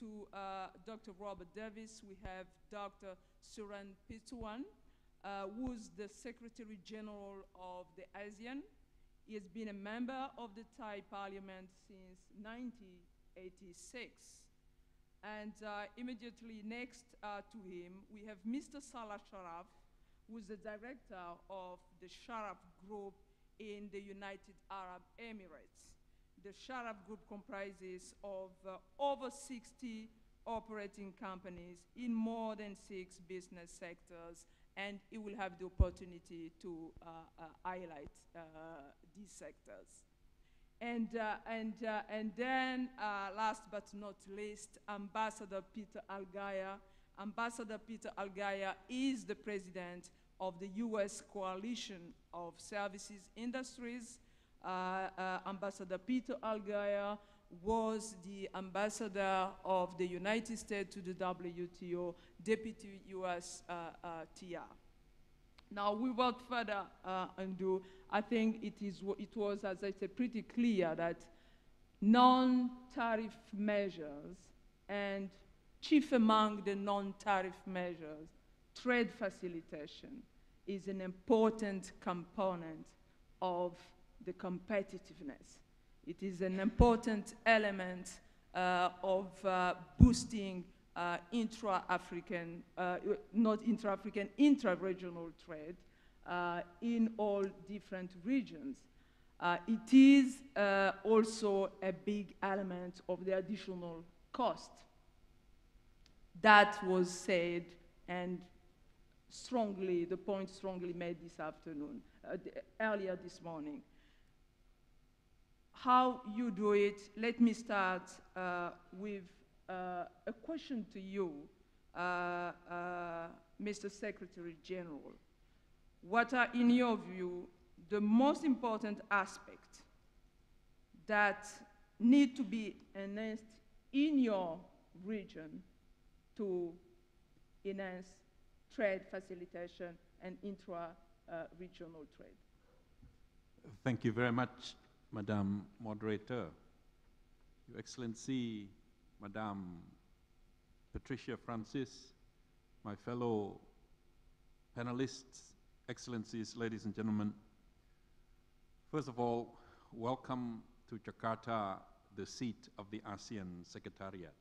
to Dr. Robert Davis, we have Dr. Surin Pitsuwan, who's the Secretary General of the ASEAN. He has been a member of the Thai Parliament since 1986. And immediately next to him, we have Mr. Salah Sharaf, who's the director of the Sharaf Group in the United Arab Emirates. The Sharaf Group comprises of over 60 operating companies in more than 6 business sectors, and it will have the opportunity to highlight these sectors. And then, last but not least, Ambassador Peter Algaya. Ambassador Peter Algaya is the president of the U.S. Coalition of Services Industries. Ambassador Peter Algaya was the ambassador of the United States to the WTO, Deputy U.S. TR. Now, without further ado, I think it was, as I said, pretty clear that non-tariff measures, and chief among the non-tariff measures, trade facilitation is an important component of the competitiveness. It is an important element of boosting intra-African, not intra-African, intra-regional trade in all different regions. It is also a big element of the additional cost. That was said, and the point strongly made this afternoon, earlier this morning. How you do it, let me start with a question to you, Mr. Secretary General. What are, in your view, the most important aspects that need to be enhanced in your region to enhance trade facilitation and intra-regional trade? Thank you very much, Madam Moderator. Your Excellency, Madam Patricia Francis, my fellow panelists, Excellencies, ladies and gentlemen. First of all, welcome to Jakarta, the seat of the ASEAN Secretariat.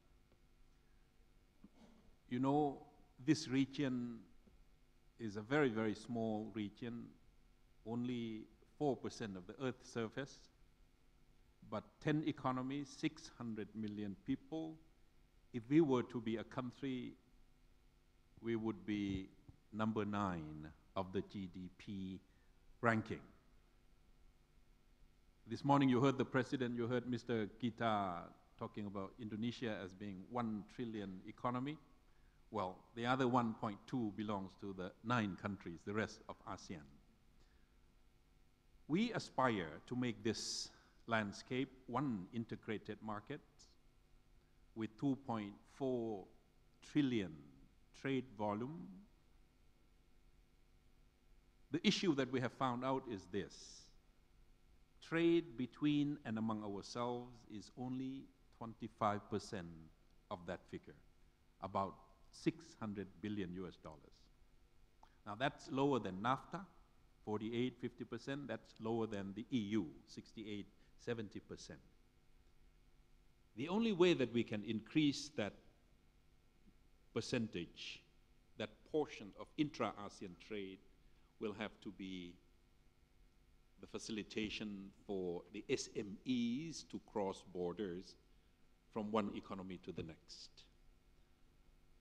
You know, this region is a very, very small region, only 4% of the Earth's surface, but 10 economies, 600 million people. If we were to be a country, we would be number 9 of the GDP ranking. This morning you heard the President, you heard Mr. Gita talking about Indonesia as being 1 trillion economy. Well, the other 1.2 belongs to the 9 countries, the rest of ASEAN. We aspire to make this landscape one integrated market with 2.4 trillion trade volume. The issue that we have found out is this: trade between and among ourselves is only 25% of that figure, about 600 billion US dollars. Now that's lower than NAFTA, 48, 50%. That's lower than the EU, 68, 70%. The only way that we can increase that percentage, that portion of intra-ASEAN trade, will have to be the facilitation for the SMEs to cross borders from one economy to the next.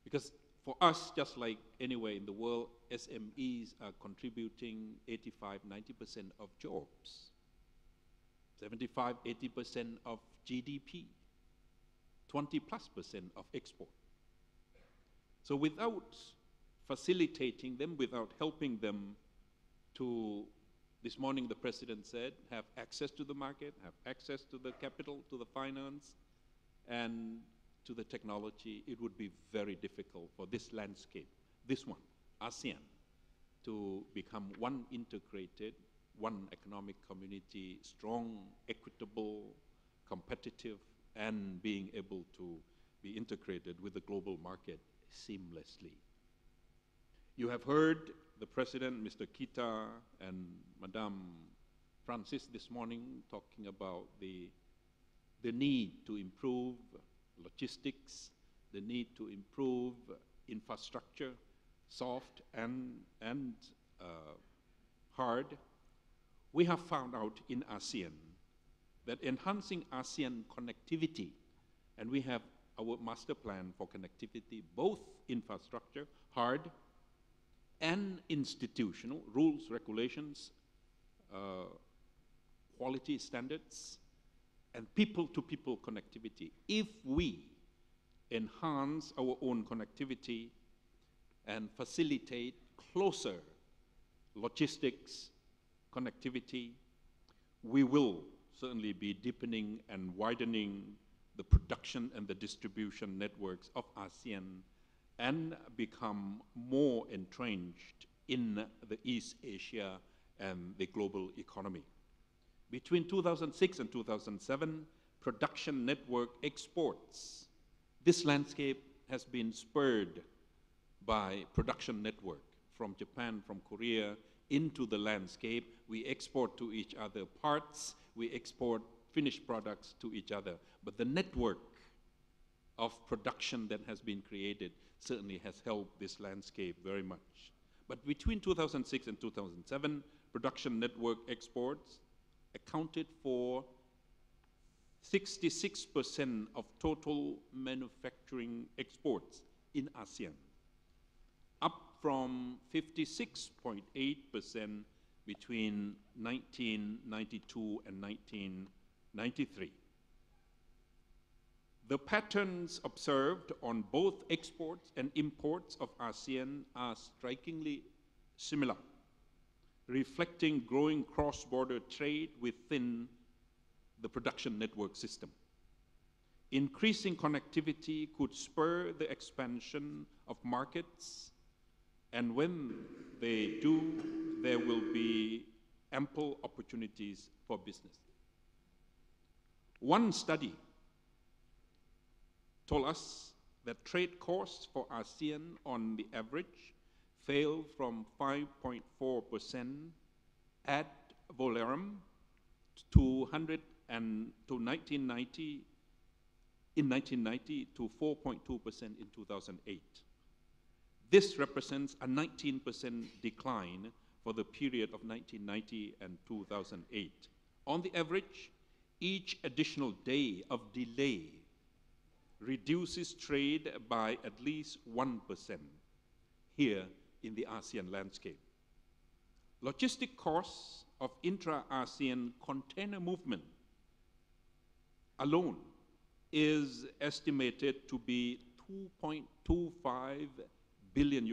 Because for us, just like anywhere in the world, SMEs are contributing 85, 90% of jobs, 75, 80% of GDP, 20+% of export. So without facilitating them, without helping them to, this morning the President said, have access to the market, have access to the capital, to the finance, and to the technology, it would be very difficult for this landscape, this one, ASEAN, to become one integrated, one economic community, strong, equitable, competitive, and being able to be integrated with the global market seamlessly. You have heard the President, Mr. Kita, and Madame Francis this morning talking about the need to improve logistics, the need to improve infrastructure, soft and hard. We have found out in ASEAN that enhancing ASEAN connectivity, and we have our master plan for connectivity, both infrastructure, hard, and institutional, rules, regulations, quality standards, and people-to-people connectivity. If we enhance our own connectivity and facilitate closer logistics, connectivity, we will certainly be deepening and widening the production and the distribution networks of ASEAN and become more entrenched in the East Asia and the global economy. Between 2006 and 2007, production network exports. This landscape has been spurred by production network from Japan, from Korea, into the landscape. We export to each other parts, we export finished products to each other. But the network of production that has been created certainly has helped this landscape very much. But between 2006 and 2007, production network exports accounted for 66% of total manufacturing exports in ASEAN, up from 56.8% between 1992 and 1993. The patterns observed on both exports and imports of ASEAN are strikingly similar, reflecting growing cross-border trade within the production network system. Increasing connectivity could spur the expansion of markets, and when they do, there will be ample opportunities for business. One study told us that trade costs for ASEAN on the average fell from 5.4% ad valorem to 1990 to 4.2% in 2008. This represents a 19% decline for the period of 1990 and 2008. On the average, each additional day of delay reduces trade by at least 1% here in the ASEAN landscape. Logistic costs of intra-ASEAN container movement alone is estimated to be $2.25 billion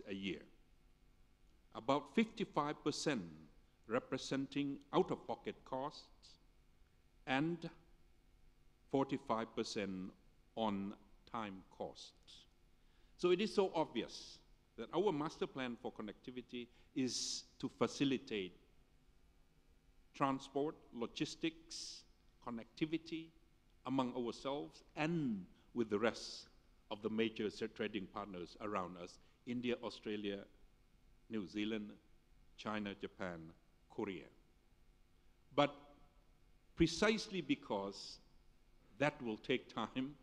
a year. About 55% representing out-of-pocket costs and 45% on time costs. So it is so obvious that our master plan for connectivity is to facilitate transport, logistics, connectivity among ourselves and with the rest of the major trading partners around us: India, Australia, New Zealand, China, Japan, Korea. But precisely because that will take time,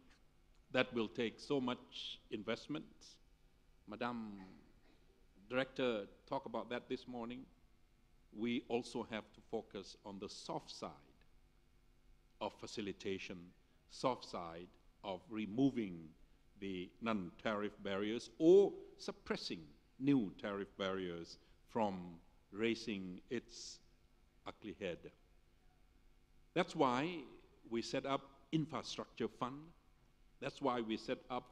that will take so much investment. Madam Director talked about that this morning. We also have to focus on the soft side of facilitation, soft side of removing the non-tariff barriers or suppressing new tariff barriers from raising its ugly head. That's why we set up infrastructure fund. That's why we set up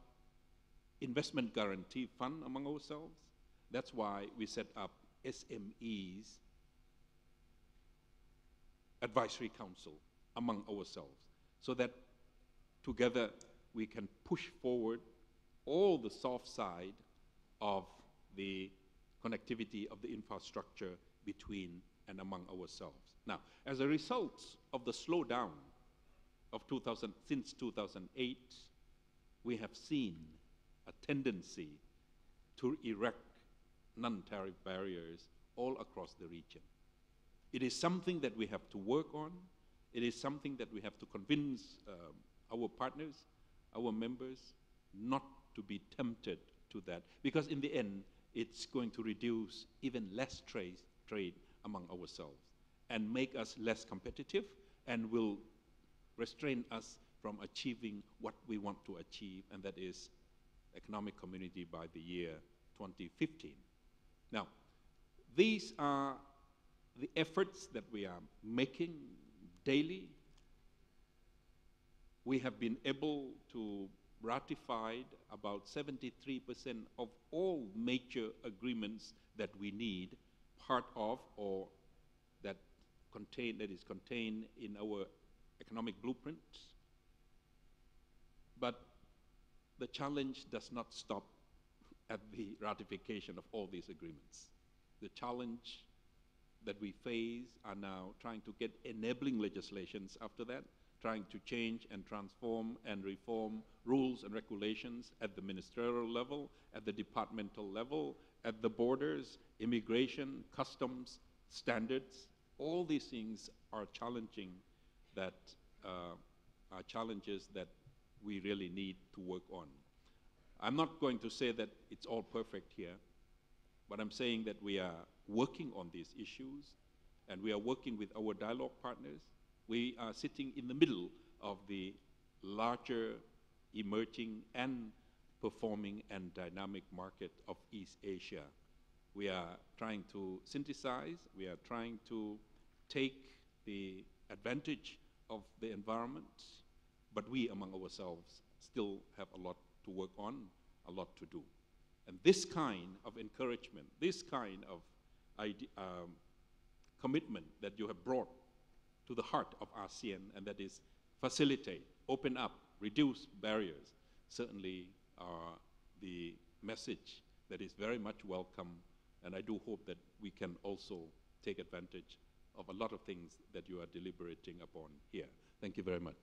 investment guarantee fund among ourselves. That's why we set up SMEs advisory council among ourselves, so that together we can push forward all the soft side of the connectivity of the infrastructure between and among ourselves. Now, as a result of the slowdown of since 2008, we have seen a tendency to erect non-tariff barriers all across the region. It is something that we have to work on. It is something that we have to convince our partners, our members, not to be tempted to that, because in the end, it's going to reduce even less trade among ourselves and make us less competitive and will restrain us from achieving what we want to achieve, and that is economic community by the year 2015. Now, these are the efforts that we are making daily. We have been able to ratify about 73% of all major agreements that we need, part of or that is contained in our economic blueprint. But the challenge does not stop at the ratification of all these agreements. The challenge that we face are now trying to get enabling legislations after that, trying to change and transform and reform rules and regulations at the ministerial level, at the departmental level, at the borders, immigration, customs, standards. All these things are challenging that are challenges that we really need to work on. I'm not going to say that it's all perfect here, but I'm saying that we are working on these issues, and we are working with our dialogue partners. We are sitting in the middle of the larger, emerging, and performing and dynamic market of East Asia. We are trying to synthesize, we are trying to take the advantage of the environment, but we among ourselves still have a lot to work on, a lot to do. And this kind of encouragement, this kind of commitment that you have brought to the heart of ASEAN, and that is facilitate, open up, reduce barriers, certainly are the message that is very much welcome, and I do hope that we can also take advantage of a lot of things that you are deliberating upon here. Thank you very much.